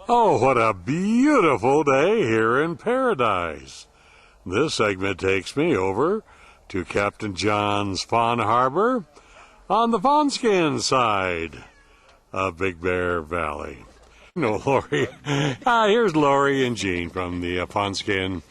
Oh, what a beautiful day here in paradise. This segment takes me over to Captain John's Fawn Harbor on the Fawnskin side of Big Bear Valley. No, Lori. Here's Lori and Jean from the Fawnskin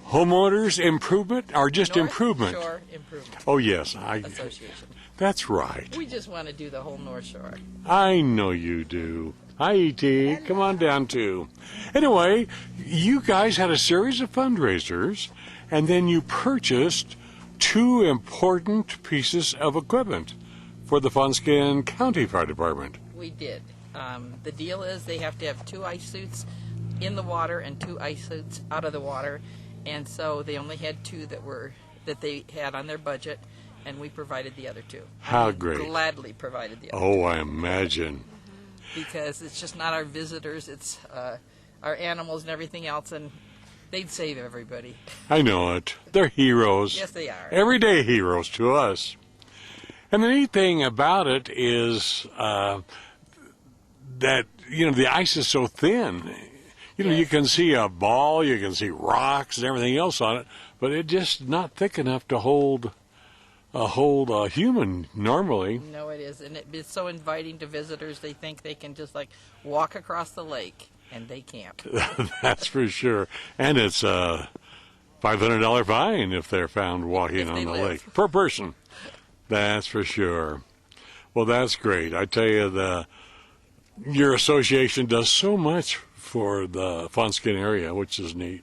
Homeowners Improvement, or just North Improvement? Shore Improvement Oh, yes. Association. That's right. We just want to do the whole North Shore. I know you do. Hi, E.T. Come on down, too. Anyway, you guys had a series of fundraisers, and then you purchased 2 important pieces of equipment for the Fawnskin County Fire Department. We did. The deal is they have to have 2 ice suits in the water and 2 ice suits out of the water, and so they only had 2 that they had on their budget, and we provided the other 2. How great. Gladly provided the other 2. Oh, I imagine. Because it's just not our visitors, it's our animals and everything else, and they'd save everybody. I know it. They're heroes. Yes, they are. Everyday heroes to us. And the neat thing about it is that, the ice is so thin. You can see a ball, you can see rocks and everything else on it, but it's just not thick enough to hold a human normally. No, it is, and it's so inviting to visitors. They think they can just walk across the lake, and they can't. That's for sure. And it's a $500 fine if they're found walking on the lake per person. That's for sure. Well, that's great. I tell you, your association does so much for the Fawnskin area, which is neat.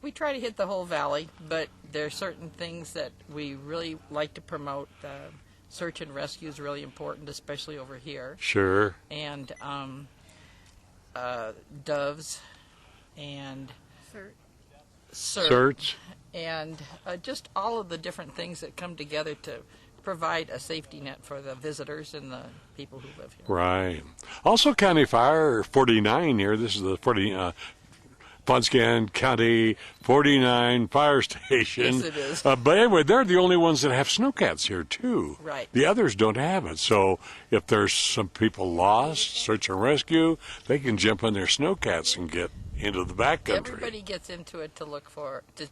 We try to hit the whole valley, but there are certain things that we really like to promote. Search and rescue is really important, especially over here. Sure. And doves and search. And just all of the different things that come together to provide a safety net for the visitors and the people who live here. Right. Also, County Fire 49 here. This is the Fawnskin County 49 Fire Station. Yes, it is. But anyway, they're the only ones that have snowcats here, too. Right. The others don't have it. So if there's some people lost, search and rescue, they can jump on their snowcats and get into the backcountry. Everybody gets into it to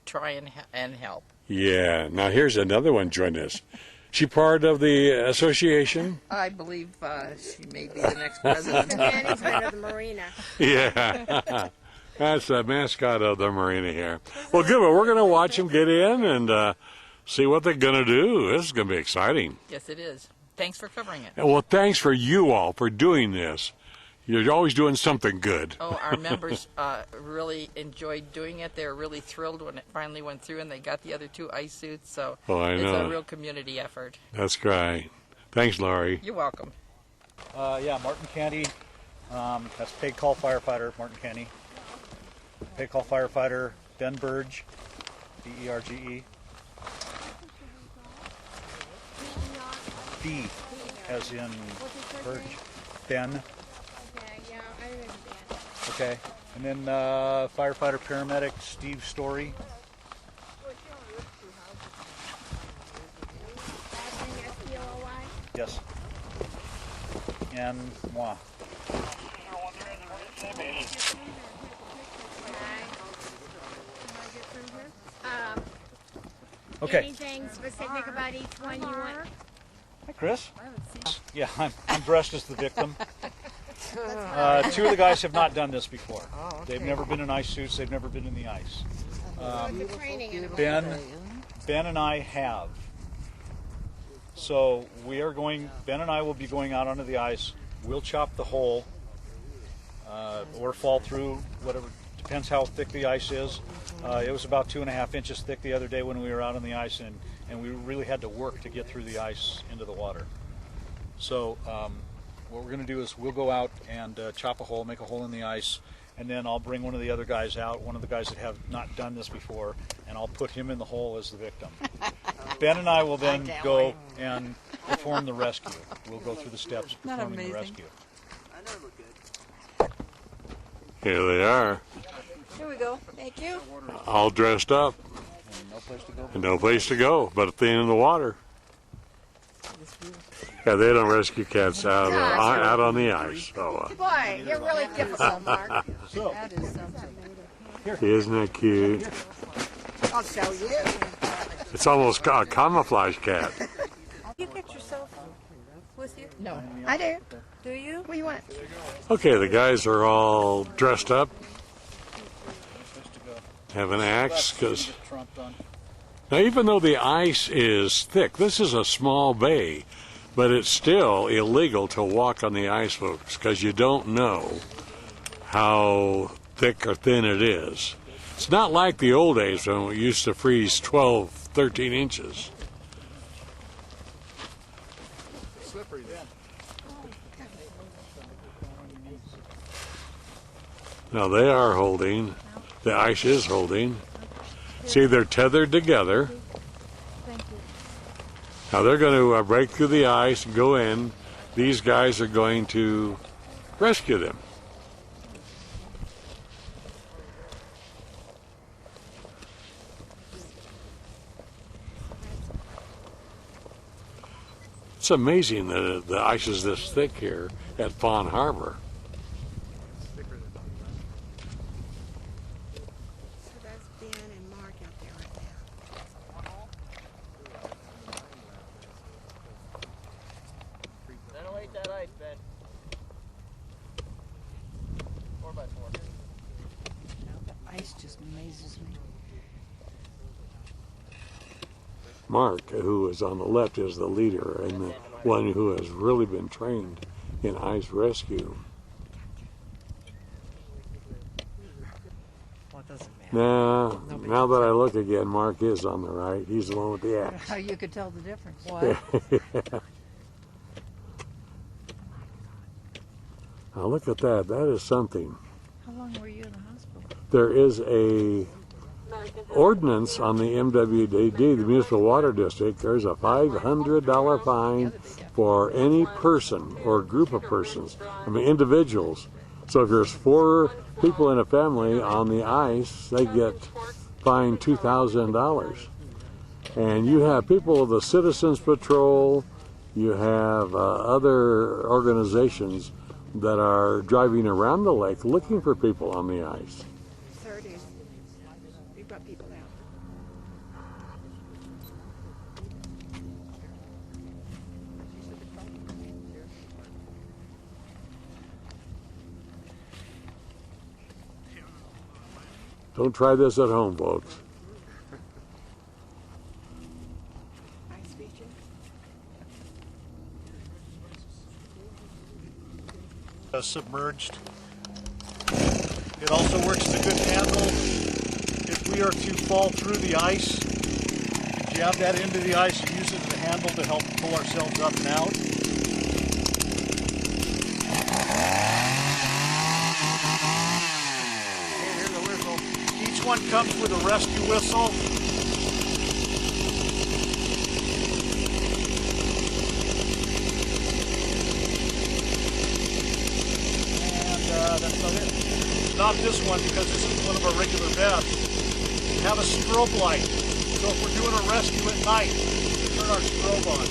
try and help. Yeah. Now, here's another one joining us. She part of the association? I believe she may be the next president. The management of the marina. Yeah. That's the mascot of the marina here. Well, good. Well, we're going to watch them get in and see what they're going to do. This is going to be exciting. Yes, it is. Thanks for covering it. Well, thanks for you all for doing this. You're always doing something good. Oh, our members really enjoyed doing it. They were really thrilled when it finally went through and they got the other 2 ice suits. So it's a real community effort. That's great. Thanks, Laurie. You're welcome. Martin County. That's paid call firefighter, Martin County. Paid call firefighter, Ben Burge, B-E-R-G-E. B, as in Burge. Ben. Okay, and then firefighter paramedic Steve Story. Yes. And moi. Okay. Anything specific about each one you want? Hi, Chris. Yeah, I'm dressed as the victim. 2 of the guys have not done this before. Oh, okay. They've never been in ice suits. They've never been in the ice. Ben Ben and I have. So Ben and I will be going out onto the ice. We'll chop the hole or fall through, whatever, depends how thick the ice is. It was about 2.5 inches thick the other day when we were out on the ice, and we really had to work to get through the ice into the water. So what we're going to do is we'll go out and chop a hole, make a hole in the ice, and then I'll bring one of the other guys out, one of the guys that have not done this before, and I'll put him in the hole as the victim. Ben and I will then go and perform the rescue. We'll go through the steps of performing the rescue. Here they are. Here we go. Thank you. All dressed up. And no place to go. And no place to go but at the end of the water. Yeah, they don't rescue cats out on the ice. So, Boy, you're really difficult, Mark. So, isn't it cute? I'll show you. It's almost a camouflage cat. You get yourself with you? No. I do. Do you? What do you want? Okay, the guys are all dressed up. Have an axe, because Trump done. now even though the ice is thick, this is a small bay, but it's still illegal to walk on the ice, folks, because you don't know how thick or thin it is. It's not like the old days when we used to freeze 12, 13 inches. Slippery then. Now they are holding, the ice is holding. See, they're tethered together. Now they're going to break through the ice and go in. These guys are going to rescue them. It's amazing that the ice is this thick here at Fawn Harbor. So that's Ben and Mark out there right now. Ventilate that ice, Ben. 4x4. The ice just amazes me. Mark, who is on the left, is the leader and the one who has really been trained in ice rescue. Well, it doesn't matter. Now that I look again, Mark is on the right. He's the one with the axe. How you could tell the difference. Now look at that. That is something. How long were you in the hospital? There is a ordinance on the MWD, the Municipal Water District. There's a $500 fine for any person or group of persons, individuals. So if there's 4 people in a family on the ice, they get fined $2,000. And you have people of the Citizens Patrol, you have other organizations that are driving around the lake looking for people on the ice. Third is, we brought people out. Don't try this at home, folks. Ice feature. Submerged. It also works as a good handle. If we are to fall through the ice, we can jab that into the ice and use it as a handle to help pull ourselves up and out. Okay, here's the whistle. Each one comes with a rescue whistle. That's about it. Not this one, because this is one of our regular beds. We have a strobe light. So if we're doing a rescue at night, we turn our strobe on.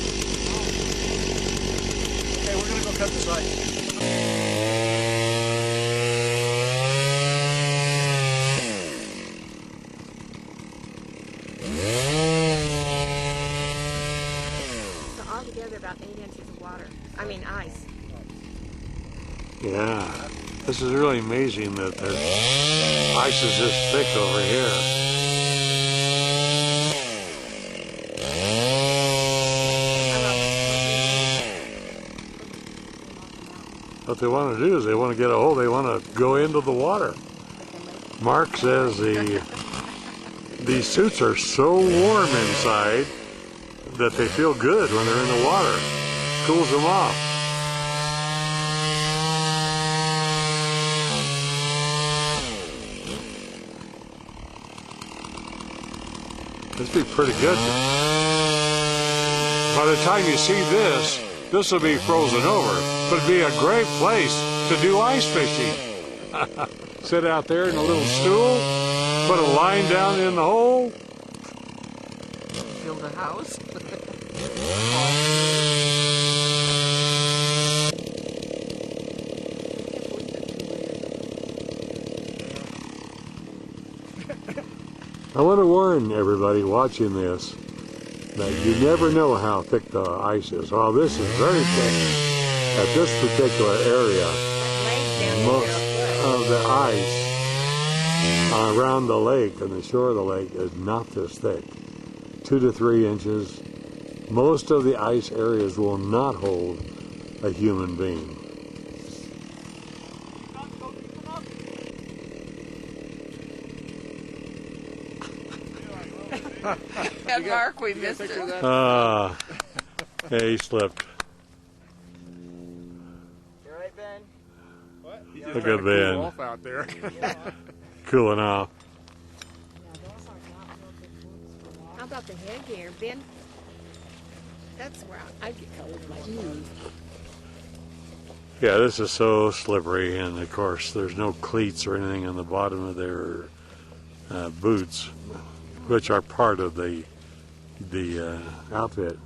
Okay, we're going to go cut this ice. So altogether about 8 inches of water. I mean ice. Yeah. This is really amazing that the ice is this thick over here. What they want to do is they want to get a hold, they want to go into the water. Mark says these suits are so warm inside that they feel good when they're in the water. Cools them off. This would be pretty good. By the time you see this, this will be frozen over. But it'd be a great place to do ice fishing. Sit out there in a little stool, put a line down in the hole. Build a house. I want to warn everybody watching this that you never know how thick the ice is. Well, this is very thick. At this particular area, most of the ice around the lake and the shore of the lake is not this thick. 2 to 3 inches. Most of the ice areas will not hold a human being. And Mark, we missed it. Yeah, he slipped. You right, Ben? What? Look at Ben. Cool off out there. Cooling off. How about the headgear, Ben? That's where I get cold with my shoes. Yeah, this is so slippery, and of course there's no cleats or anything on the bottom of their boots, which are part of the outfit.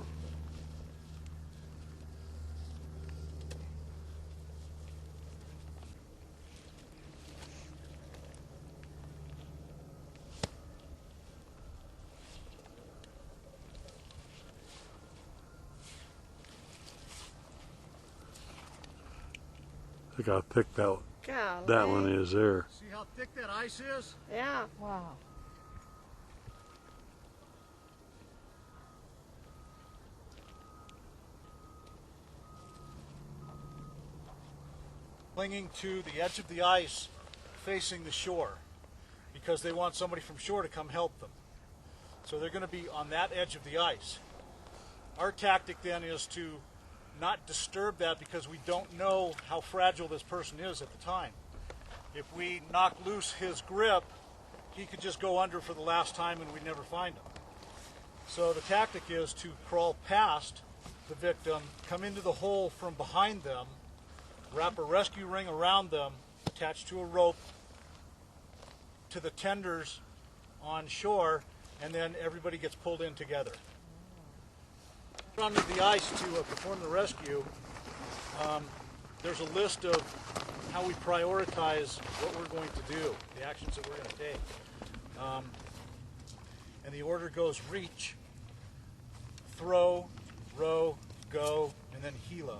Look how thick that Golly. one is there. See how thick that ice is? Yeah. Wow. Clinging to the edge of the ice facing the shore because they want somebody from shore to come help them. So they're going to be on that edge of the ice. Our tactic then is to not disturb that because we don't know how fragile this person is at the time. If we knock loose his grip, he could just go under for the last time and we'd never find him. So the tactic is to crawl past the victim, come into the hole from behind them, wrap a rescue ring around them, attached to a rope to the tenders on shore, and then everybody gets pulled in together. Under the ice to perform the rescue, there's a list of how we prioritize what we're going to do, the actions that we're going to take. And the order goes reach, throw, row, go, and then helo.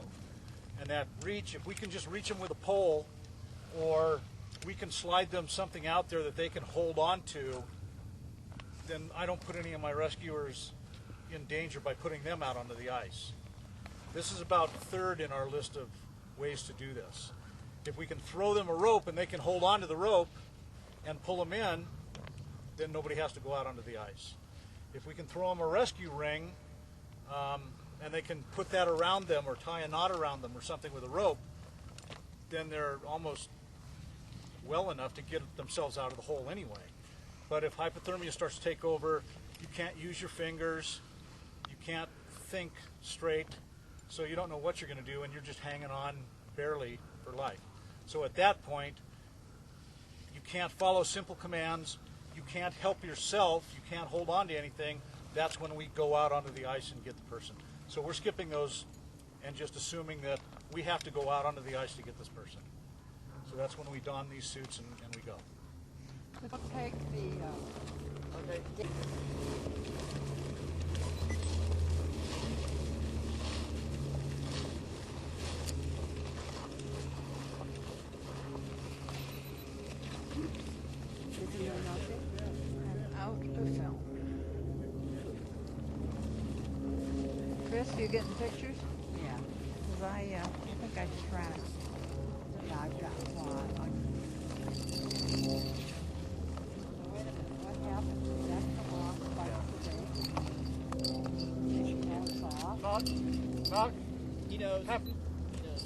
And that reach, if we can just reach them with a pole, or we can slide them something out there that they can hold on to, then I don't put any of my rescuers in danger by putting them out onto the ice. This is about third in our list of ways to do this. If we can throw them a rope and they can hold on to the rope and pull them in, then nobody has to go out onto the ice. If we can throw them a rescue ring, and they can put that around them or tie a knot around them or something with a rope, then they're almost well enough to get themselves out of the hole anyway. But if hypothermia starts to take over, you can't use your fingers, you can't think straight, so you don't know what you're going to do, and you're just hanging on barely for life. So at that point, you can't follow simple commands, you can't help yourself, you can't hold on to anything. That's when we go out onto the ice and get the person. So we're skipping those and just assuming that we have to go out onto the ice to get this person. So that's when we don these suits and we go. Let's take the. Okay. Out of film. Chris, you getting pictures? Yeah. Because I think I just ran it. Yeah, I've got one. Wait a minute. What happened? Did that come off by today? Did she have it off? Knock. He knows. Happy. He knows.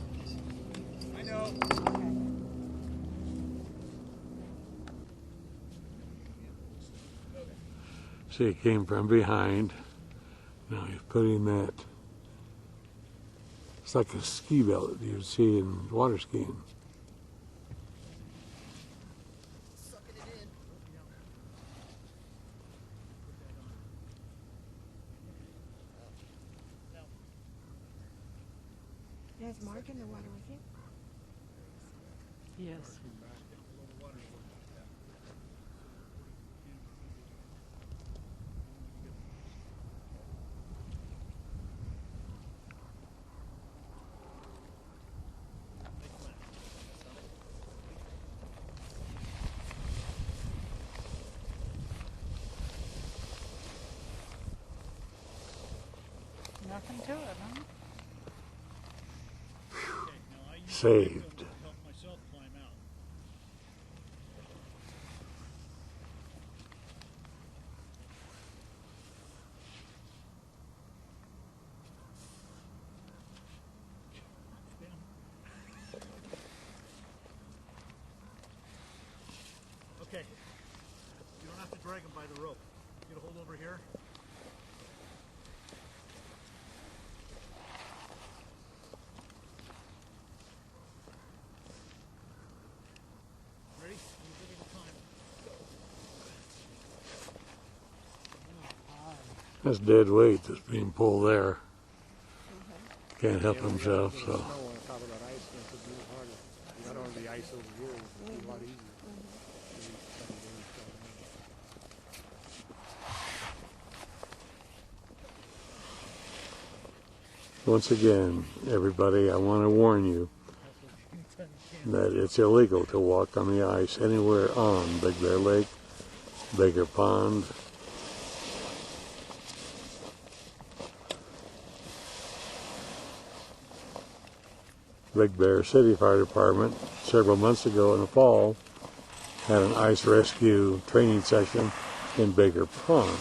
I know. Okay. See, it came from behind. Now he's putting that. It's like a ski belt that you would see in water skiing. Sucking it in. There's Mark in the water with you. Yes. Nothing to it, huh? Saved. Help myself climb out. Okay. You don't have to drag them by the rope. Get a hold over here. Ready? You give me the time. That's dead weight that's being pulled there. Can't help himself, so. Snow on top of that ice makes it move harder. You got on the ice over here, it's a lot easier. Once again, everybody, I want to warn you that it's illegal to walk on the ice anywhere on Big Bear Lake, Baker Pond, Big Bear City Fire Department several months ago in the fall had an ice rescue training session in Baker Pond.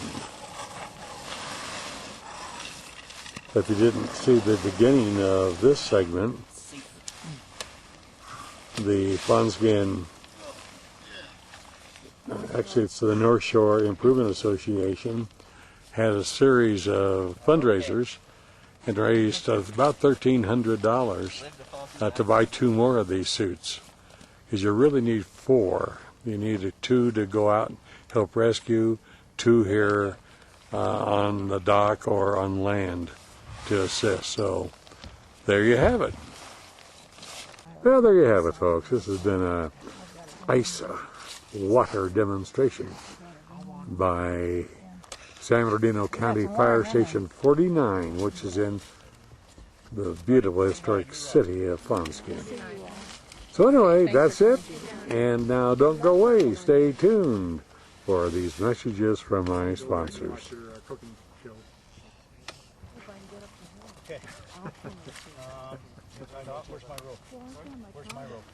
If you didn't see the beginning of this segment, the Fawnskin, actually it's the North Shore Improvement Association, had a series of fundraisers and raised about $1,300 to buy 2 more of these suits. Because you really need 4. You need 2 to go out and help rescue, 2 here on the dock or on land to assist. So there you have it. Well, there you have it, folks. This has been a ice water demonstration by San Bernardino County Fire Station 49, which is in the beautiful historic city of Fawnskin. So anyway, that's it. And now don't go away. Stay tuned for these messages from my sponsors. Watch your cooking show. Okay. Where's my rope? Where's my rope?